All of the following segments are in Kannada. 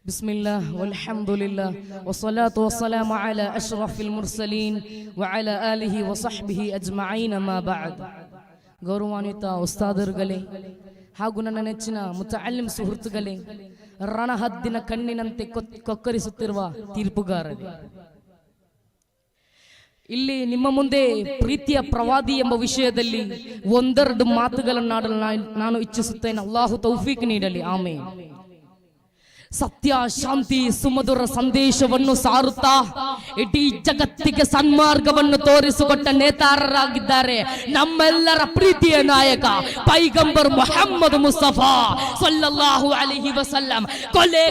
بسم الله والحمد لله والصلاة والسلام على أشرف المرسلين وعلى آله وصحبه أجمعين ما بعد ಗೌರವಾನ್ವಿತ ಉಸ್ತಾದರುಗಳೇ ಹಾಗೂ ನನ್ನ ನೆಚ್ಚಿನ ಮುತಅಲ್ಲಿಮ್ ಸುಹೃತ್ತುಗಳೇ, ರಣಹದ್ದಿನ ಕಣ್ಣಿನಂತೆ ಕೊಕ್ಕರಿಸುತ್ತಿರುವ ತೀರ್ಪುಗಾರರೇ, ಇಲ್ಲಿ ನಿಮ್ಮ ಮುಂದೆ ಪ್ರೀತಿಯ ಪ್ರವಾದಿ ಎಂಬ ವಿಷಯದಲ್ಲಿ ಒಂದೆರಡು ಮಾತುಗಳನ್ನಾಡಲು ನಾನು ಇಚ್ಛಿಸುತ್ತೇನೆ. ಅಲ್ಲಾಹು ತೌಫೀಕ್ ನೀಡಲಿ, ಆಮೇನ್. ಸತ್ಯ, ಶಾಂತಿ, ಸುಮಧುರ ಸಂದೇಶವನ್ನು ಸಾರುತ್ತಾ ಇಡೀ ಜಗತ್ತಿಗೆ ಸನ್ಮಾರ್ಗವನ್ನು ತೋರಿಸಿಕೊಟ್ಟ ನೇತಾರರಾಗಿದ್ದಾರೆ ನಮ್ಮೆಲ್ಲರ ಪ್ರೀತಿಯ ನಾಯಕ ಪೈಗಂಬರ್ ಮೊಹಮ್ಮದ್ ಮುಸ್ತಫಾ ಸಲ್ಲಲ್ಲಾಹು ಅಲೈಹಿ ವಸಲ್ಲಂ. ಕೊಲೆ,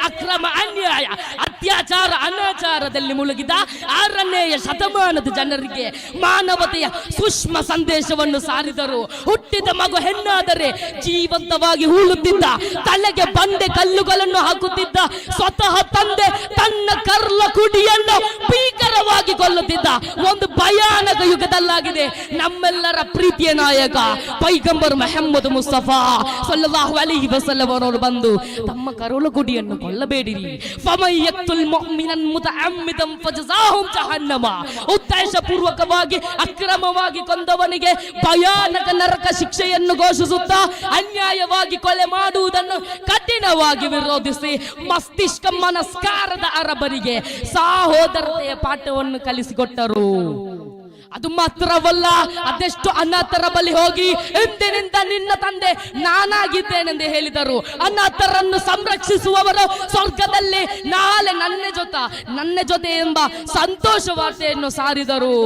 ಅಕ್ರಮ, ಅನ್ಯಾಯ, ಅತ್ಯಾಚಾರ, ಅನಾಚಾರದಲ್ಲಿ ಮುಳುಗಿದ 6ನೇ ಶತಮಾನದ ಜನರಿಗೆ ಮಾನವತೆಯ ಸೂಕ್ಷ್ಮ ಸಂದೇಶವನ್ನು ಸಾರಿದರು. ಹುಟ್ಟಿದ ಮಗು ಹೆಣ್ಣಾದರೆ ಜೀವಂತವಾಗಿ ಹೂಳುತ್ತಿದ್ದ, ತಲೆಗೆ ಬಂಡೆ ಕಲ್ಲುಗಳನ್ನು ಹಾಕುತ್ತಿದ್ದ, ಸ್ವತಃ ತಂದೆ ತನ್ನ ಕರ್ಲ ಕುಡಿಯನ್ನು ಭೀಕರವಾಗಿ ಕೊಲ್ಲುತ್ತಿದ್ದ ಒಂದು ಭಯಾನಕ ಯುಗದಲ್ಲಾಗಿದೆ ನಮ್ಮೆಲ್ಲರ ಪ್ರೀತಿಯ ನಾಯಕ ಪೈಗಂಬರ್ ಮೊಹಮ್ಮದ್ ಮುಸ್ತಫಾ ಸಲ್ಲಲ್ಲಾಹು ಅಲೈಹಿ ವಸಲ್ಲಂ ಅವರು ಬಂದು ತಮ್ಮ ಕರುಳ ಕುಡಿಯನ್ನು ಕೊಲ್ಲಬೇಡಿರಿ, ಫಮಯಕ್ತುಲ್ ಮುಅ್ಮಿನನ್ ಮುತಅಮ್ಮಿದನ್ ಫಜಜಾಹುಂ ಜಹನ್ನಮ, ಉದ್ದೇಶಪೂರ್ವಕವಾಗಿ ಅಕ್ರಮವಾಗಿ ಕೊಂದವನಿಗೆ ಭಯಾನಕ ನರಕ ಶಿಕ್ಷೆಯನ್ನು ಘೋಷಿಸುತ್ತಾ ಅನ್ಯಾಯವಾಗಿ ಕೊಲೆ ಮಾಡುವುದನ್ನು ಕಠಿಣವಾಗಿ ವಿರೋಧಿಸಿ ಮಸ್ತಿಷ್ಕ ಮನಸ್ಕಾರದ ಅರಬರಿಗೆ ಸಹೋದರತೆಯ ಪಾಠವನ್ನು ಕಲಿಸಿಕೊಟ್ಟರು. ಅದು ಮಾತ್ರವಲ್ಲ, ಅದೆಷ್ಟು ಅನಾಥರ ಬಳಿ ಹೋಗಿ ಇಂದಿನಿಂದ ನಿನ್ನ ತಂದೆ ನಾನಾಗಿದ್ದೇನೆಂದು ಹೇಳಿದರು. ಅನಾಥರನ್ನು ಸಂರಕ್ಷಿಸುವವರು ಸ್ವರ್ಗದಲ್ಲಿ ನಾಳೆ ನನ್ನ ಜೊತೆ ಎಂಬ ಸಂತೋಷ ವಾರ್ತೆಯನ್ನು ಸಾರಿದರು.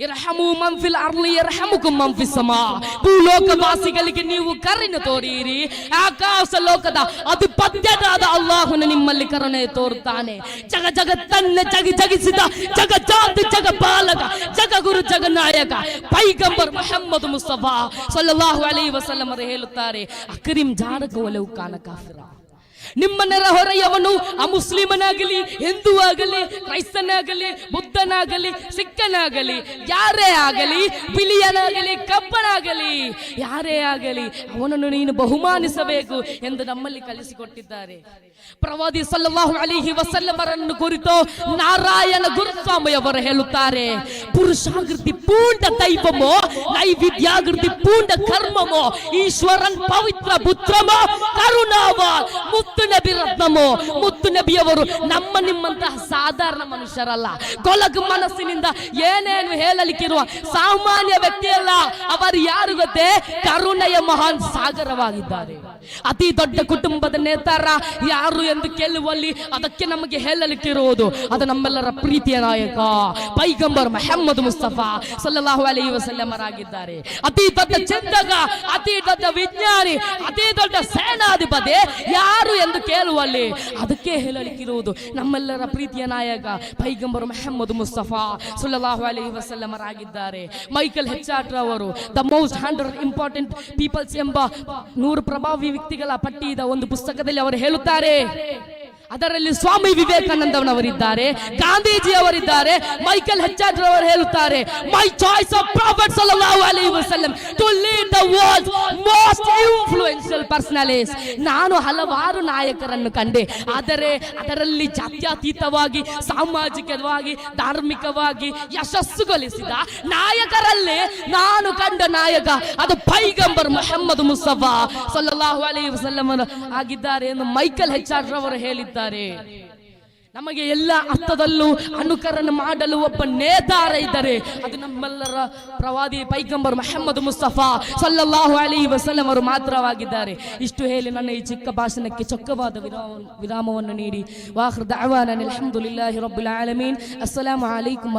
ಇರ್ಹಮು ಮನ್ ಫಿಲ್ ಅರ್ಲಿ ಯರ್ಹಮುಕುಂ ಮನ್ ಫಿಸ್ ಸಮಾ, ಭೂಲೋಕವಾಸಿಗಳಿಗೆ ನೀವು ಕರುಣೆ ತೋರಿರಿ, ಆಕಾಶ ಲೋಕದ ಅಧಿಪತ್ಯನಾದ ಅಲ್ಲಾಹನು ನಿಮ್ಮಲ್ಲಿ ಕರುಣೆ ತೋರುತ್ತಾನೆ. ಜಗತ್ತನ್ನೇ ಜಗಿಸಿದ ಜಗಜಾತಿ ಜಗಪಾಲಕ ಜಗಗುರು ಜಗನಾಯಕ ಪೈಗಂಬರ್ ಮೊಹಮ್ಮದ್ ಮುಸ್ತಫಾ ಸಲ್ಲಲ್ಲಾಹು ಅಲೈಹಿ ವಸಲ್ಲಂ ಅವರು ಹೇಳುತ್ತಾರೆ, ಅಕ್ರಿಮ್ ಜಾರಕ ವಲೌ ಕಾನ ಕಾಫಿರ. ನಿಮ್ಮ ನೆರ ಹೊರೆಯವನು ಅಮುಸ್ಲಿಮನಾಗಲಿ, ಹಿಂದೂ ಆಗಲಿ, ಕ್ರೈಸ್ತನಾಗಲಿ, ಬುದ್ಧನಾಗಲಿ, ಸಿಖ್ಖನಾಗಲಿ, ಯಾರೇ ಆಗಲಿ, ಬಿಳಿಯನಾಗಲಿ, ಕಪ್ಪನಾಗಲಿ, ಯಾರೇ ಆಗಲಿ ಅವನನ್ನು ನೀನು ಬಹುಮಾನಿಸಬೇಕು ಎಂದು ನಮ್ಮಲ್ಲಿ ಕಲಿಸಿಕೊಟ್ಟಿದ್ದಾರೆ. ಪ್ರವಾದಿ ಸಲ್ಲಲ್ಲಾಹು ಅಲೈಹಿ ವಸಲ್ಲಮರನ್ನು ಕುರಿತು ನಾರಾಯಣ ಗುರುಸ್ವಾಮಿ ಅವರು ಹೇಳುತ್ತಾರೆ, ಪುರುಷಾಕೃತಿ ಪೂರ್ಣ ದೈವಮೋ, ನೈವಿದ್ಯಾಕೃತಿ ಪೂರ್ಣ ಕರ್ಮಮೋ, ಈಶ್ವರನ್ ಪವಿತ್ರ ಪುತ್ರಮೋ, ಕರುಣಾವ ಮುತ್ತು ನಬಿ ರತ್ನಮೋ. ಮುತ್ತು ನಬಿಯವರು ನಿಮ್ಮಂತಹ ಸಾಧಾರಣ ಮನುಷ್ಯರಲ್ಲ, ಕೊಲಗು ಮನಸ್ಸಿನಿಂದ ಏನೇನು ಹೇಳಲಿಕ್ಕಿರುವ ಸಾಮಾನ್ಯ ವ್ಯಕ್ತಿಯಲ್ಲ. ಅವರು ಯಾರು ಗೊತ್ತೇ? ಕರುಣೆಯ ಮಹಾನ್ ಸಾಗರವಾಗಿದ್ದಾರೆ. ಅತಿ ದೊಡ್ಡ ಕುಟುಂಬದ ನೇತಾರ ಯಾರು ಎಂದು ಕೇಳುವಲ್ಲಿ ಅದಕ್ಕೆ ನಮಗೆ ಹೇಳಲಿಕ್ಕಿರುವುದು ಅದು ನಮ್ಮೆಲ್ಲರ ಪ್ರೀತಿಯ ನಾಯಕ ಪೈಗಂಬರ್ ಮೊಹಮ್ಮದ್ ಮುಸ್ತಫಾ ಸಲ್ಲಲ್ಲಾಹು ಅಲೈಹಿ ವಸಲ್ಲಂ ಆಗಿದ್ದಾರೆ. ಅತಿ ದೊಡ್ಡ ಚಿಂತಕ, ಅತಿ ದೊಡ್ಡ ವಿಜ್ಞಾನಿ, ಅತಿ ದೊಡ್ಡ ಸೇನಾಧಿಪತಿ ಯಾರು ಎಂದು ಕೇಳುವಲ್ಲಿ ಅದಕ್ಕೆ ಹೇಳಲಿಕ್ಕಿರುವುದು ನಮ್ಮೆಲ್ಲರ ಪ್ರೀತಿಯ ನಾಯಕ ಪೈಗಂಬರ್ ಮೊಹಮ್ಮದ್ ಮುಸ್ತಫಾ ಸಲ್ಲಲ್ಲಾಹು ಅಲೈಹಿ ವಸಲ್ಲಂ ಆಗಿದ್ದಾರೆ. ಮೈಕಲ್ ಹೆಚ್ಆರ್ಟರ್ ಅವರು ದ ಮೋಸ್ಟ್ 100 ಇಂಪಾರ್ಟೆಂಟ್ ಪೀಪಲ್ಸ್ ಎಂಬ 100 ಪ್ರಭಾವಿ ವ್ಯಕ್ತಿಗಳ ಪಟ್ಟಿದ ಒಂದು ಪುಸ್ತಕದಲ್ಲಿ ಅವರು ಹೇಳುತ್ತಾರೆ, ಅದರಲ್ಲಿ ಸ್ವಾಮಿ ವಿವೇಕಾನಂದವರಿದ್ದಾರೆ, ಗಾಂಧೀಜಿ ಅವರಿದ್ದಾರೆ, ಮೈಕಲ್ ಹೆಚ್ಆರ್ಟರ್ ಅವರು ಹೇಳುತ್ತಾರೆ, ಮೈ ಚಾಯ್ಸ್ ಆಫ್ ಪ್ರಾಫೆಟ್ ಸಲ್ಲಲ್ಲಾಹು ಅಲೈಹಿ ವಸಲ್ಲಂ to lead the world's most influential personalities. ನಾನು ಹಲವಾರು ನಾಯಕರನ್ನು ಕಂಡೆ, ಆದರೆ ಅದರಲ್ಲಿ ಜಾತ್ಯತೀತವಾಗಿ, ಸಾಮಾಜಿಕವಾಗಿ, ಧಾರ್ಮಿಕವಾಗಿ ಯಶಸ್ಸು ಗಳಿಸಿದ ನಾಯಕರಲ್ಲಿ ನಾನು ಕಂಡ ನಾಯಕ ಅದು ಪೈಗಂಬರ್ ಮೊಹಮ್ಮದ್ ಮುಸ್ತಫಾ ಸಲ್ಲಲ್ಲಾಹು ಅಲೈಹಿ ವಸಲ್ಲಂ ಆಗಿದ್ದಾರೆ ಎಂದು ಮೈಕಲ್ ಹೆಚ್ಆರ್ಟರ್ ಅವರು ಹೇಳಿದ್ದಾರೆ. ನಮಗೆ ಎಲ್ಲ ಅರ್ಥದಲ್ಲೂ ಅನುಕರಣೆ ಮಾಡಲು ಒಬ್ಬ ನೇತಾರ ಇದ್ದರೆ ಅದು ನಮ್ಮೆಲ್ಲರ ಪ್ರವಾದಿ ಪೈಗಂಬರ್ ಮೊಹಮ್ಮದ್ ಮುಸ್ತಫಾ ಸಲ್ಲಲ್ಲಾಹು ಅಲೈಹಿ ವಸಲ್ಲಂ ಅವರು ಮಾತ್ರವಾಗಿದ್ದಾರೆ. ಇಷ್ಟು ಹೇಳಿ ನನ್ನ ಈ ಚಿಕ್ಕ ಭಾಷಣಕ್ಕೆ ಚೊಕ್ಕವಾದ ವಿರಾಮವನ್ನು ನೀಡಿ ವಾಖಿರ್ ದಅವಾನಾ ಅಲ್ಹಮ್ದುಲಿಲ್ಲಾಹಿ ರಬ್ಬಿಲ್ ಆಲಮೀನ್. ಅಸ್ಸಲಾಮು ಅಲೈಕುಂ.